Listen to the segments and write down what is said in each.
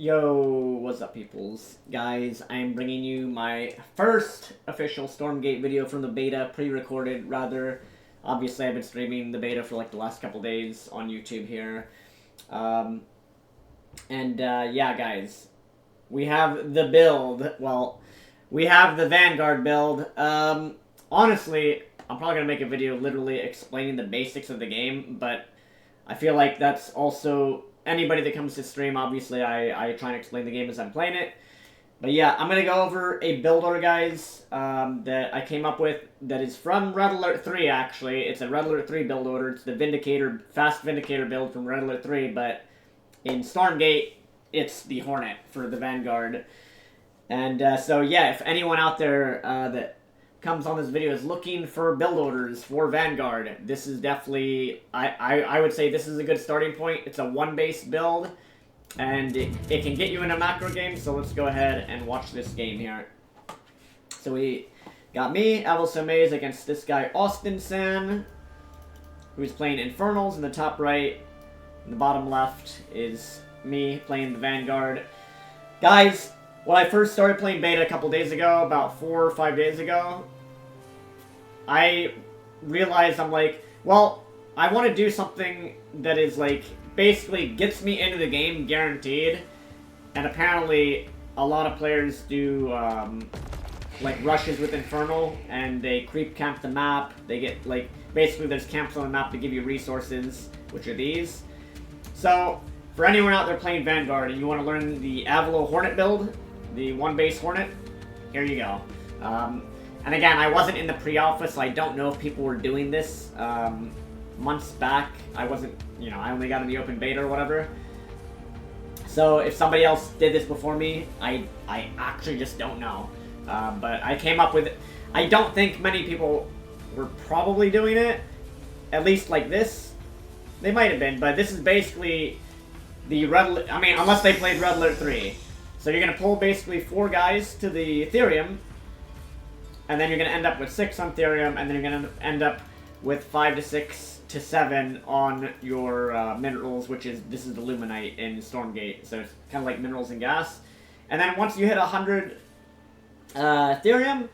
Yo, what's up, peoples? Guys, I'm bringing you my first official Stormgate video from the beta, pre-recorded, rather. Obviously, I've been streaming the beta for like the last couple days on YouTube here. Yeah, guys, we have the build. Well, we have the Vanguard build. Honestly, I'm probably going to make a video literally explaining the basics of the game, but I feel like that's also... Anybody that comes to stream, obviously, I try and explain the game as I'm playing it. But yeah, I'm going to go over a build order, guys, that I came up with that is from Red Alert 3, actually. It's a Red Alert 3 build order. It's the Vindicator, Fast Vindicator build from Red Alert 3, but in Stormgate, it's the Hornet for the Vanguard. And so, yeah, if anyone out there that comes on this video is looking for build orders for Vanguard, this is definitely, I would say this is a good starting point. It's a one-base build, and it can get you in a macro game, so let's go ahead and watch this game here. So we got me, aviloSoAmaze's, against this guy, Austin San, who's playing Infernals in the top right. In the bottom left is me playing the Vanguard. Guys, when I first started playing beta a couple days ago, about 4 or 5 days ago, I realized I'm like, well, I want to do something that is like, basically gets me into the game guaranteed. And apparently, a lot of players do, like, rushes with Infernal, and they creep camp the map. They get, like, basically there's camps on the map to give you resources, which are these. So, for anyone out there playing Vanguard and you want to learn the aviloHornet build, the one-base Hornet, here you go. And again, I wasn't in the pre-alpha, so I don't know if people were doing this. Months back, I wasn't, you know, I only got in the open beta or whatever. So if somebody else did this before me, I actually just don't know. But I came up with it. I don't think many people were probably doing it, at least like this. They might have been, but this is basically the Red, I mean, unless they played Red Alert 3. So you're going to pull basically 4 guys to the Ethereum, and then you're going to end up with 6 on Ethereum, and then you're going to end up with 5 to 6 to 7 on your minerals, which is, this is the Luminite in Stormgate, so it's kind of like minerals and gas. And then once you hit 100 Ethereum,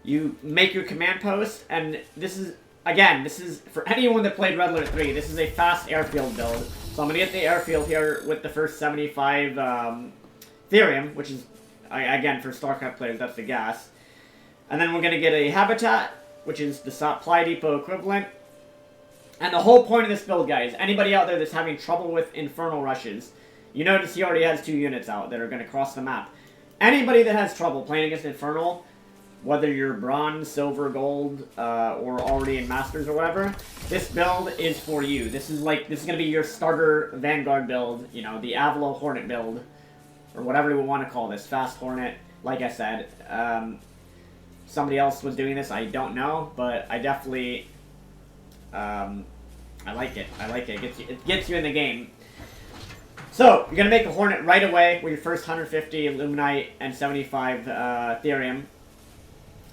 you make your command post, and this is, again, this is, for anyone that played Red Alert 3, this is a fast airfield build. So I'm going to get the airfield here with the first 75 Ethereum, which is, again, for StarCraft players, that's the gas. And then we're going to get a habitat, which is the supply depot equivalent. And the whole point of this build, guys, anybody out there that's having trouble with Infernal rushes, you notice he already has 2 units out that are going to cross the map. Anybody that has trouble playing against Infernal, whether you're bronze, silver, gold, or already in Masters or whatever, this build is for you. This is going to be your starter Vanguard build, you know, the aviloHornet build, or whatever we want to call this, Fast Hornet, like I said. Somebody else was doing this, I don't know, but I definitely, I like it. I like it. It gets you in the game. So, you're going to make a Hornet right away with your first 150 Luminite and 75 Ethereum.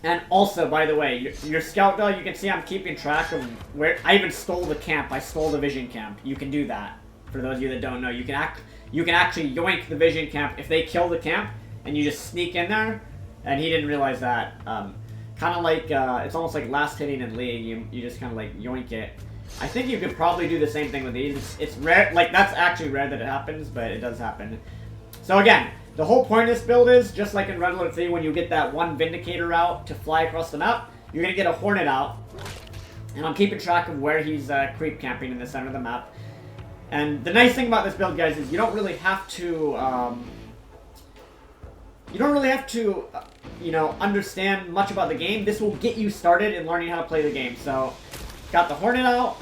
And also, by the way, your scout dog, you can see I'm keeping track of where... I even stole the camp. I stole the vision camp. You can do that. For those of you that don't know, you can actually yoink the vision camp if they kill the camp, and you just sneak in there. And he didn't realize that. Kind of like, it's almost like last hitting in League. You just kind of like yoink it. I think you could probably do the same thing with these. It's rare, like that's actually rare that it happens, but it does happen. So again, the whole point of this build is, just like in Red Alert 3, when you get that one Vindicator out to fly across the map, you're going to get a Hornet out. And I'm keeping track of where he's creep camping in the center of the map. And the nice thing about this build, guys, is you don't really have to... you know, understand much about the game. This will get you started in learning how to play the game. So, got the Hornet out.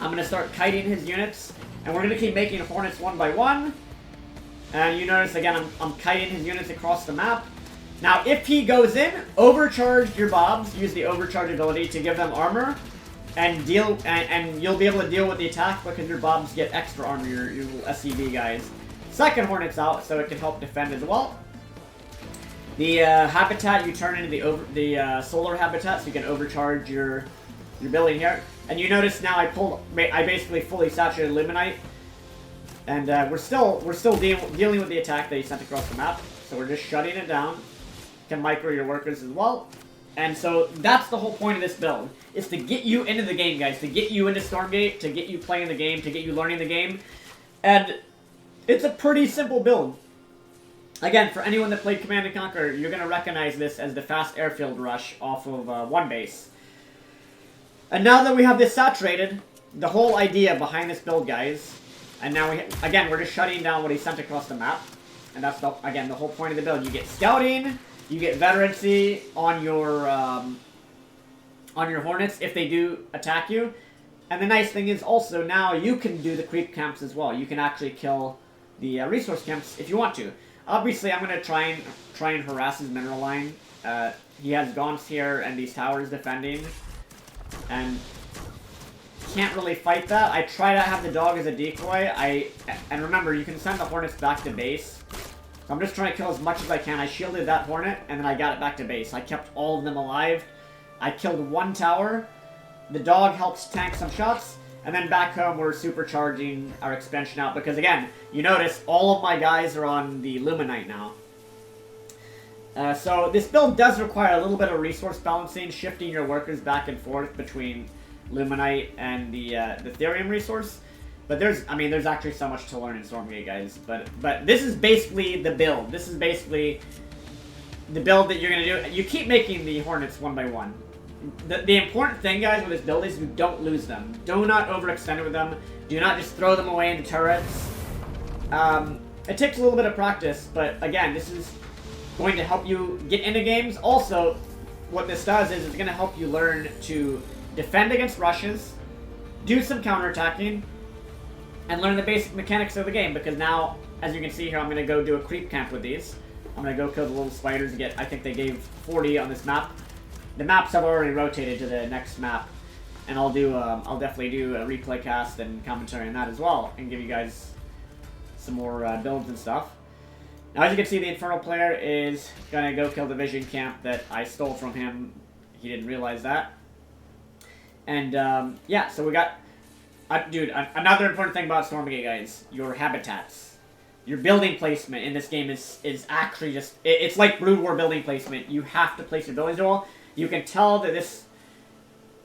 I'm going to start kiting his units. And we're going to keep making Hornets one by one. And you notice, again, I'm kiting his units across the map. Now, if he goes in, overcharge your Bobs. Use the overcharge ability to give them armor. And deal, and you'll be able to deal with the attack because your Bobs get extra armor, your little SCV guys. Second Hornet's out, so it can help defend as well. The habitat you turn into the solar habitat, so you can overcharge your building here. And you notice now I basically fully saturated Luminite. And we're still dealing with the attack that he sent across the map. So we're just shutting it down. Can micro your workers as well. And so that's the whole point of this build, is to get you into the game, guys. To get you into Stormgate, to get you playing the game, to get you learning the game. And it's a pretty simple build. Again, for anyone that played Command & Conquer, you're going to recognize this as the fast airfield rush off of one base. And now that we have this saturated, the whole idea behind this build, guys, and now again, we're just shutting down what he sent across the map. And that's, again, the whole point of the build. You get scouting, you get veterancy on your Hornets if they do attack you. And the nice thing is also now you can do the creep camps as well. You can actually kill the resource camps if you want to. Obviously, I'm going to try and harass his mineral line. He has Gaunts here and these towers defending. And can't really fight that. I try to have the dog as a decoy. And remember, you can send the Hornets back to base. So I'm just trying to kill as much as I can. I shielded that Hornet, and then I got it back to base. I kept all of them alive. I killed one tower. The dog helps tank some shots. And then back home, we're supercharging our expansion out. Because again, you notice all of my guys are on the Luminite now. So this build does require a little bit of resource balancing, shifting your workers back and forth between Luminite and the Therium resource. But there's actually so much to learn in Stormgate, guys. But this is basically the build. This is basically the build that you're going to do. You keep making the Hornets one by one. The important thing, guys, with this build is you don't lose them. Do not overextend it with them. Do not just throw them away into turrets. It takes a little bit of practice, but again, this is going to help you get into games. Also, what this does is it's going to help you learn to defend against rushes, do some counterattacking, and learn the basic mechanics of the game, because now, as you can see here, I'm going to go do a creep camp with these. I'm going to go kill the little spiders and get, I think they gave 40 on this map. The maps have already rotated to the next map, and I'll definitely do a replay cast and commentary on that as well, and give you guys some more builds and stuff. Now, as you can see, the Infernal player is going to go kill the Vision camp that I stole from him. He didn't realize that. And, yeah, so we got... dude, another important thing about Stormgate, guys, your habitats. Your building placement in this game is actually just... It's like Brood War building placement. You have to place your buildings well. You can tell that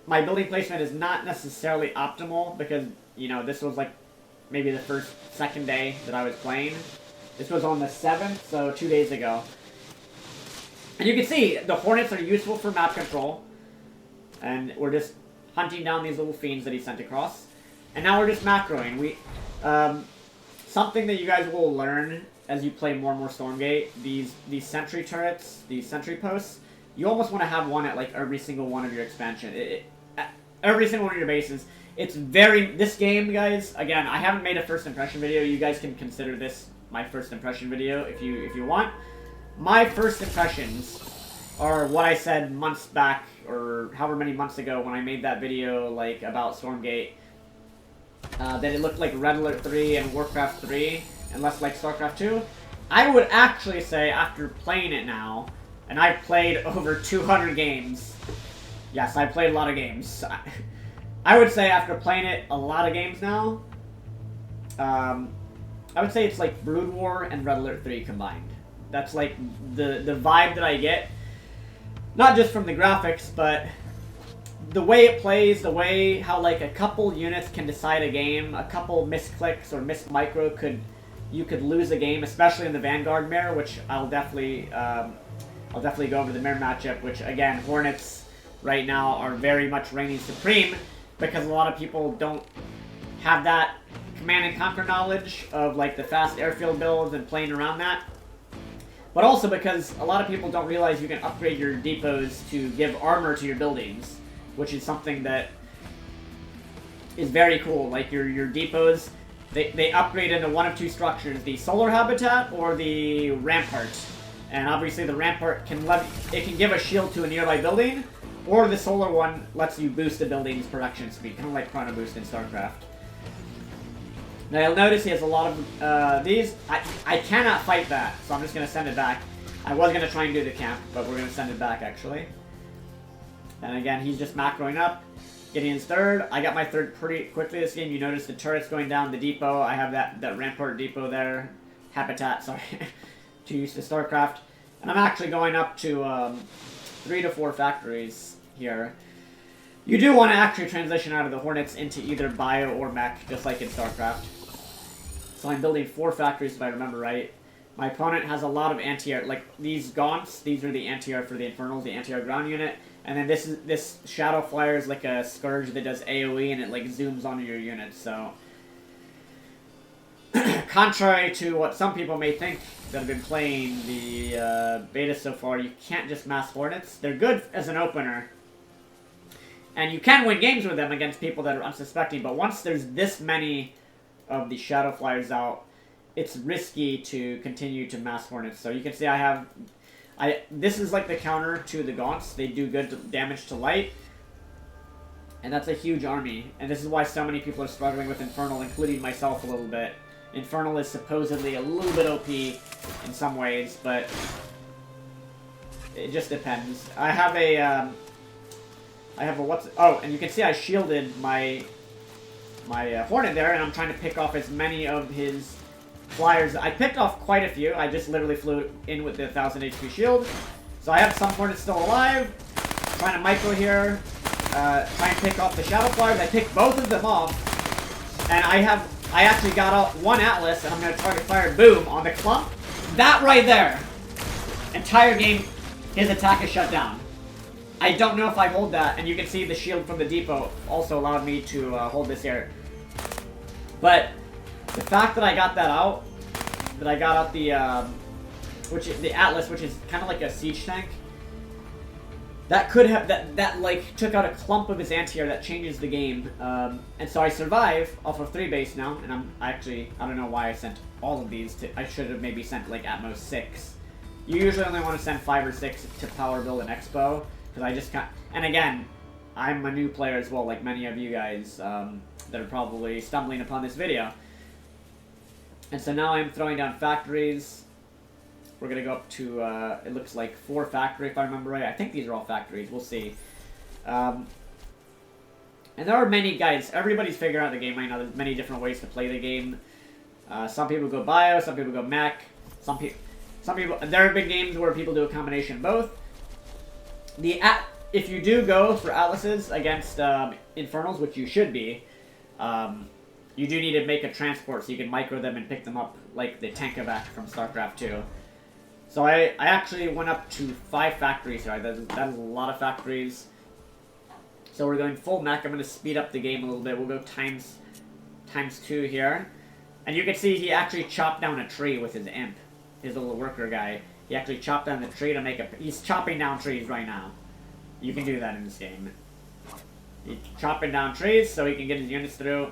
my building placement is not necessarily optimal because, you know, this was like maybe the second day that I was playing. This was on the 7th, so 2 days ago. And you can see the Hornets are useful for map control. And we're just hunting down these little fiends that he sent across. And now we're just macroing. Something that you guys will learn as you play more and more Stormgate, these sentry turrets, these sentry posts, you almost want to have one at like every single one of your expansion. Every single one of your bases. It's this game, guys, again, I haven't made a first impression video. You guys can consider this my first impression video if you want. My first impressions are what I said months back, or however many months ago when I made that video like about Stormgate. That it looked like Red Alert 3 and Warcraft 3, and less like StarCraft 2. I would actually say, after playing it now, and I've played over 200 games. Yes, I played a lot of games. I would say after playing it a lot of games now, I would say it's like Brood War and Red Alert 3 combined. That's like the vibe that I get. Not just from the graphics, but the way it plays, the way how like a couple units can decide a game, a couple misclicks or missed micro you could lose a game, especially in the Vanguard mirror, which I'll definitely go over the mirror matchup, which again, Hornets right now are very much reigning supreme because a lot of people don't have that Command & Conquer knowledge of like the fast airfield builds and playing around that. But also because a lot of people don't realize you can upgrade your depots to give armor to your buildings, which is something that is very cool. Like your depots, they upgrade into one of two structures, the solar habitat or the rampart. And obviously the rampart can give a shield to a nearby building, or the solar one lets you boost the building's production speed, kind of like Chrono Boost in StarCraft. Now you'll notice he has a lot of these. I cannot fight that, so I'm just going to send it back. I was going to try and do the camp, but we're going to send it back actually. And again, he's just macroing up. Gideon's third. I got my third pretty quickly this game. You notice the turrets going down the depot. I have that rampart depot there. Habitat, sorry. To use the StarCraft. And I'm actually going up to 3 to 4 factories here. You do want to actually transition out of the Hornets into either bio or mech, just like in StarCraft. So I'm building 4 factories if I remember right. My opponent has a lot of anti-air, like these gaunts, these are the anti-air for the Infernals, the anti-air ground unit. And then this Shadow Flyer is like a Scourge that does AoE and it like zooms onto your units, so... Contrary to what some people may think that have been playing the beta so far, you can't just mass Hornets. They're good as an opener. And you can win games with them against people that are unsuspecting, but once there's this many of the Shadow Flyers out, it's risky to continue to mass Hornets. So you can see this is like the counter to the Gaunts. They do good damage to light. And that's a huge army. And this is why so many people are struggling with Infernal, including myself a little bit. Infernal is supposedly a little bit OP in some ways, but it just depends. I have a and you can see I shielded my Hornet there, and I'm trying to pick off as many of his flyers. I picked off quite a few. I just literally flew in with the 1000 HP shield. So I have some Hornets still alive. Trying to micro here. Trying to pick off the Shadow Flyers. I picked both of them off. And I actually got out one Atlas, and I'm going to target fire, boom, on the clump. That right there. Entire game, his attack is shut down. I don't know if I hold that, and you can see the shield from the depot also allowed me to hold this here. But the fact that I got that out, that I got out the Atlas, which is kind of like a siege tank, that could have that like took out a clump of his anti-air that changes the game. And so I survive off of 3 base now, and I don't know why I sent all of these to. I should have maybe sent like at most 6. You usually only want to send 5 or 6 to power build an expo. Because I just can't... And again, I'm a new player as well, like many of you guys that are probably stumbling upon this video. And so now I'm throwing down factories. We're going to go up to, it looks like 4 factory, if I remember right. I think these are all factories. We'll see. And there are many guys. Everybody's figuring out the game right now. There's many different ways to play the game. Some people go bio, some people go mech. Some people... There have been games where people do a combination of both. If you do go for Atlases against Infernals, which you should be, you do need to make a transport so you can micro them and pick them up like the tank evac from StarCraft 2. So I actually went up to 5 factories here. That is a lot of factories. So we're going full mech. I'm going to speed up the game a little bit. We'll go times 2 here. And you can see he actually chopped down a tree with his imp, his little worker guy. He actually chopped down the tree to make a... He's chopping down trees right now. You can do that in this game. He's chopping down trees so he can get his units through.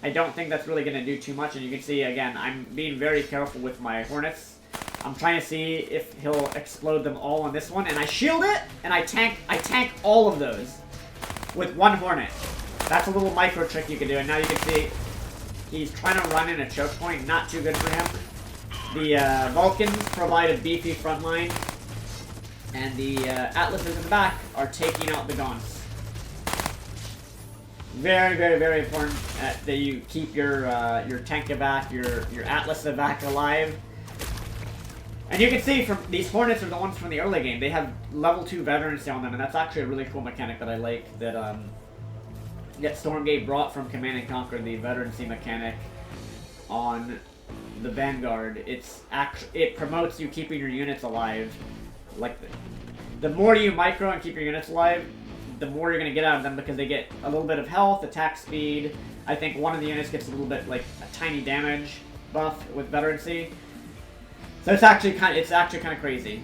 I don't think that's really going to do too much. And you can see, again, I'm being very careful with my Hornets. I'm trying to see if he'll explode them all on this one. And I shield it, and I tank all of those with 1 Hornet. That's a little micro trick you can do. And now you can see he's trying to run in a choke point. Not too good for him. The Vulcans provide a beefy front line, and the Atlases in the back are taking out the Gaunts. Very, very, very important that you keep your tank evac, your Atlas evac alive. And you can see from these Hornets are the ones from the early game. They have level 2 veterancy on them, and that's actually a really cool mechanic that I like. That Stormgate brought from Command and Conquer, the veterancy mechanic on the Vanguard. It promotes you keeping your units alive. Like the more you micro and keep your units alive, the more you're going to get out of them because they get a little bit of health, attack speed. I think one of the units gets a little bit like a tiny damage buff with veterancy. So it's actually kind of crazy.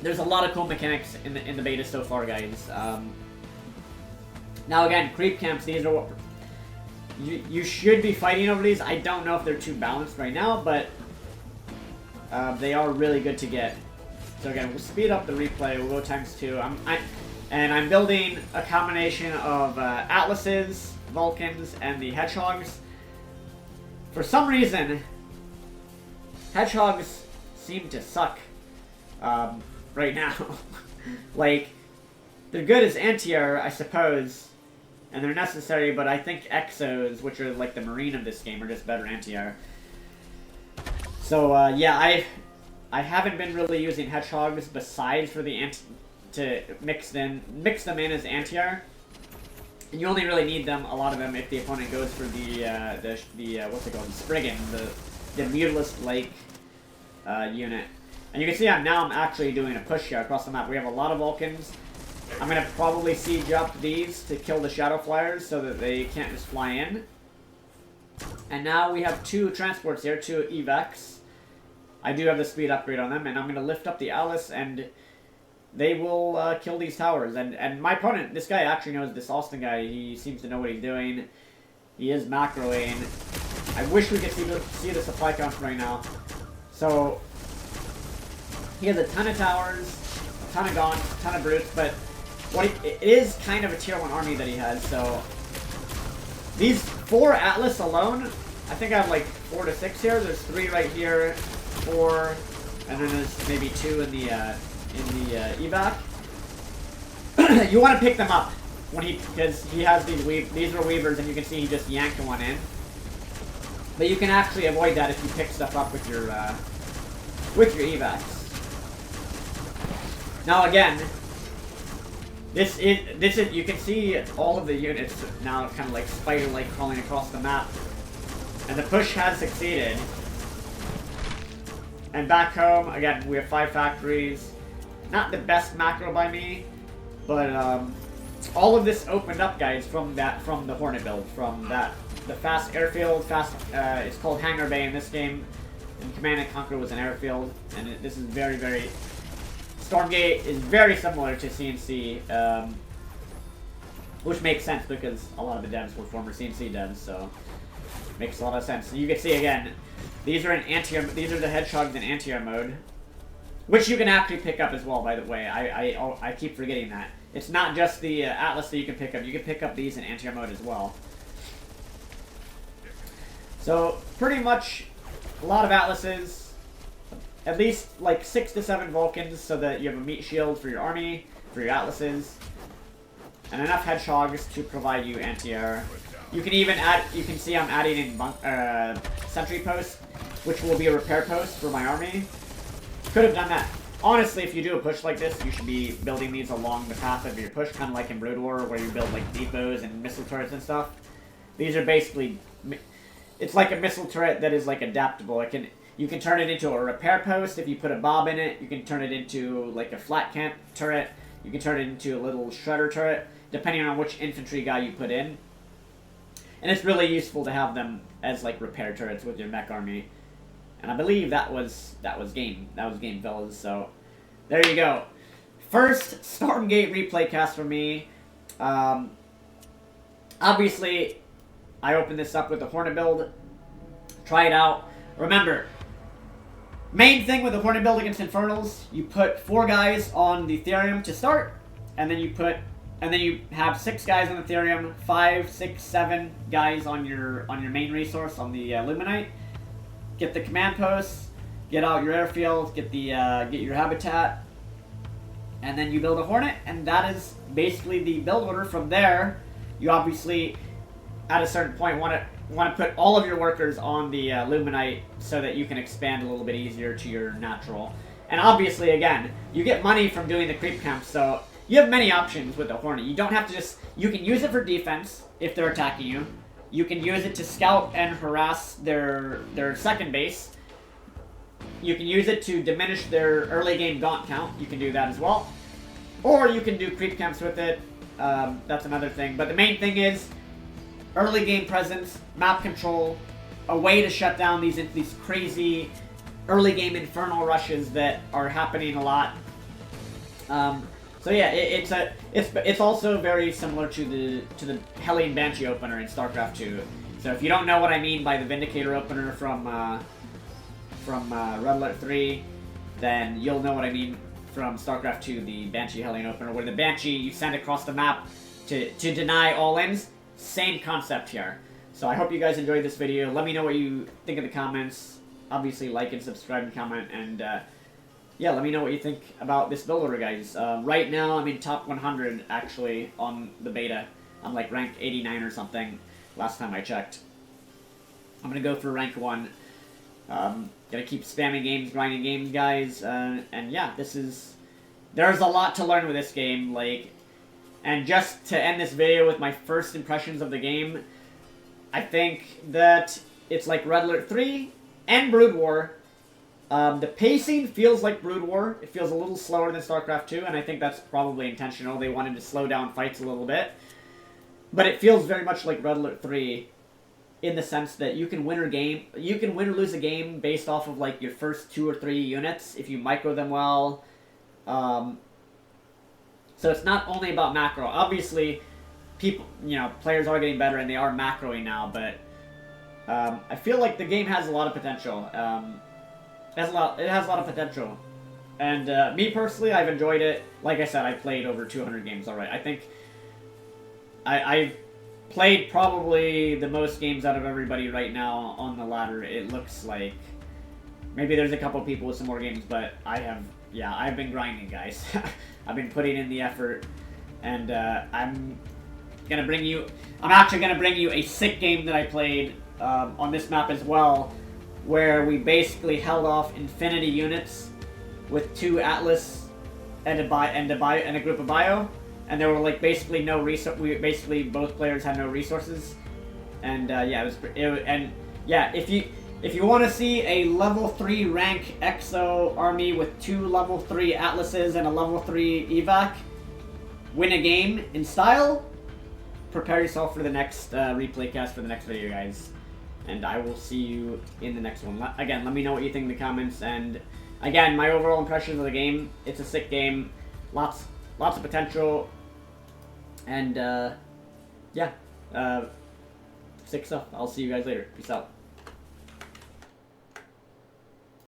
There's a lot of cool mechanics in the beta so far, guys. Now again, creep camps. These are what. You should be fighting over these. I don't know if they're too balanced right now, but they are really good to get. So again, we'll speed up the replay. We'll go times 2. I'm building a combination of Atlases, Vulcans, and the Hedgehogs. For some reason, Hedgehogs seem to suck right now. Like, they're good as anti-air, I suppose. and they're necessary, but I think exos, which are like the marine of this game, are just better anti-air. So yeah, I haven't been really using hedgehogs besides for the to mix them in as anti-air. And you only really need them, a lot of them, if the opponent goes for the what's it called, Spriggan, the Mutalist Lake unit. And you can see now I'm actually doing a push here across the map. We have a lot of Vulcans. I'm gonna probably siege up these to kill the Shadow Flyers so that they can't just fly in. And now we have 2 transports here, 2 evacs. I do have the speed upgrade on them, and I'm gonna lift up the Alice, and they will kill these towers. And my opponent, this guy actually knows, this Austin guy, he seems to know what he's doing. He is macroing. I wish we could see the supply count right now. So, he has a ton of towers, a ton of gaunts, a ton of brutes, but it is kind of a tier 1 army that he has, so these 4 Atlas alone, I think I have like 4 to 6 here. There's 3 right here, 4, and then there's maybe 2 in the evac. You want to pick them up because he has these are weavers, and you can see he just yanked one in. But you can actually avoid that if you pick stuff up with your evacs. Now again, this is you can see all of the units now kind of like spider-like crawling across the map, and the push has succeeded. And back home again, we have 5 factories. Not the best macro by me, but all of this opened up, guys, from the Hornet build, the fast airfield. It's called Hangar Bay in this game, and Command & Conquer was an airfield, and this is very, very. Stormgate is very similar to CNC, which makes sense because a lot of the devs were former CNC devs, so makes a lot of sense. So you can see again, these are the hedgehogs in anti-air mode, which you can actually pick up as well. By the way, I keep forgetting that it's not just the Atlas that you can pick up. You can pick up these in anti-air mode as well. So pretty much a lot of Atlases. At least like 6 to 7 Vulcans so that you have a meat shield for your army, for your Atlases, and enough hedgehogs to provide you anti-air. You can even add, you can see I'm adding in sentry post, which will be a repair post for my army. Could have done that. Honestly, if you do a push like this, you should be building these along the path of your push, kind of like in Brood War, where you build like depots and missile turrets and stuff. These are basically, it's like a missile turret that is like adaptable. You can turn it into a repair post if you put a bob in it. You can turn it into like a flat camp turret. You can turn it into a little shredder turret, depending on which infantry guy you put in. And it's really useful to have them as like repair turrets with your mech army. And I believe that was game. That was game, fellas. So there you go. First Stormgate replay cast for me. Obviously, I opened this up with the Hornet build. Try it out. Remember, main thing with the Hornet build against Infernals, you put 4 guys on the Therium to start, and then you have 6 guys on the Therium, 5, 6, 7 guys on your main resource on the Luminite. Get the command posts, get out your airfield, get your habitat, and then you build a Hornet, and that is basically the build order. From there, you obviously at a certain point want to put all of your workers on the Luminite so that you can expand a little bit easier to your natural. And obviously, again, you get money from doing the creep camps, so you have many options with the Hornet. You don't have to just... You can use it for defense if they're attacking you. You can use it to scout and harass their second base. You can use it to diminish their early game gaunt count. You can do that as well. Or you can do creep camps with it. That's another thing. But the main thing is early game presence, map control, a way to shut down these crazy early game infernal rushes that are happening a lot. So yeah, it's also very similar to the Hellion Banshee opener in StarCraft 2. So if you don't know what I mean by the Vindicator opener from Red Alert 3, then you'll know what I mean from StarCraft 2, the Banshee Hellion opener, where the Banshee you send across the map to deny all-ins. Same concept here. So I hope you guys enjoyed this video. Let me know what you think in the comments. Obviously, like and subscribe and comment, and yeah, let me know what you think about this build order, guys. Right now, I'm in top 100, actually, on the beta. I'm like rank 89 or something last time I checked. I'm gonna go for rank 1. Gonna keep spamming games, grinding games, guys, and yeah, there's a lot to learn with this game, like, and just to end this video with my first impressions of the game, I think that it's like Red Alert 3 and Brood War. The pacing feels like Brood War. It feels a little slower than StarCraft 2, and I think that's probably intentional. They wanted to slow down fights a little bit. But it feels very much like Red Alert 3 in the sense that you can win or lose a game based off of like your first 2 or 3 units if you micro them well. So it's not only about macro. Obviously, players are getting better and they are macroing now, but I feel like the game has a lot of potential. It has a lot of potential. And me personally, I've enjoyed it. Like I said, I played over 200 games already. I think I've played probably the most games out of everybody right now on the ladder. It looks like maybe there's a couple people with some more games, but I've been grinding, guys. I've been putting in the effort, and I'm actually gonna bring you a sick game that I played on this map as well, where we basically held off infinity units with 2 Atlas and a group of Bio, and there were like basically no both players had no resources, and if you want to see a level 3 rank EXO army with 2 level 3 Atlases and a level 3 evac win a game in style, prepare yourself for the next replay cast for the next video, guys. And I will see you in the next one. Again, let me know what you think in the comments. And again, my overall impressions of the game. It's a sick game. Lots of potential. And sick stuff. I'll see you guys later. Peace out.